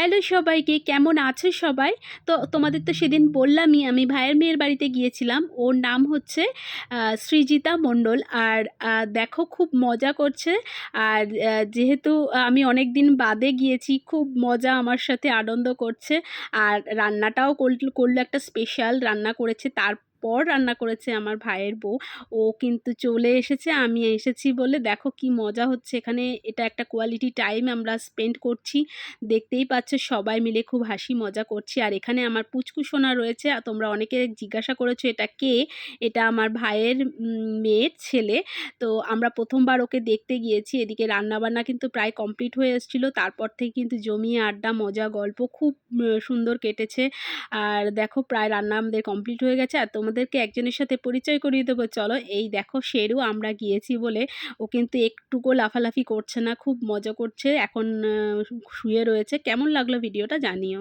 Hello সবাইকে, কেমন আছো সবাই? তো তোমাদের তো সেদিন বললামই আমি ভাইয়ের মেয়ের বাড়িতে গিয়েছিলাম। ওর নাম হচ্ছে সৃজিতা মণ্ডল। আর দেখো খুব মজা করছে। আর যেহেতু আমি অনেক দিন বাদে গিয়েছি, খুব মজা আমার সাথে আনন্দ করছে। আর রান্নাটাও করলো একটা স্পেশাল রান্না করেছে, তারপর রান্না করেছে আমার ভাইয়ের বউ। ও কিন্তু চলে এসেছে, আমি এসেছি বলে দেখো কি মজা হচ্ছে এখানে। এটা একটা কোয়ালিটি টাইম আমরা স্পেন্ড করছি। দেখতেই পাচ্ছ সবাই মিলে খুব হাসি মজা করছি। আর এখানে আমার পুচকু সোনা রয়েছে। আর তোমরা অনেকে জিজ্ঞাসা করেছো এটা কে? এটা আমার ভাইয়ের মেয়ের ছেলে। তো আমরা প্রথমবার ওকে দেখতে গিয়েছি। এদিকে রান্নাবান্না কিন্তু প্রায় কমপ্লিট হয়ে এসেছিলো। তারপর থেকে কিন্তু জমিয়ে আড্ডা মজা গল্প খুব সুন্দর কেটেছে। আর দেখো প্রায় রান্না আমাদের কমপ্লিট হয়ে গেছে। আর তোমাদেরকে একজনের সাথে পরিচয় করিয়ে দেবো, চলো। এই দেখো শেরু, আমরা গিয়েছি বলে ও কিন্তু একটুকু লাফালাফি করছে না, খুব মজা করছে। এখন শুয়ে রয়েছে। কেমন লাগলো ভিডিওটা জানিও।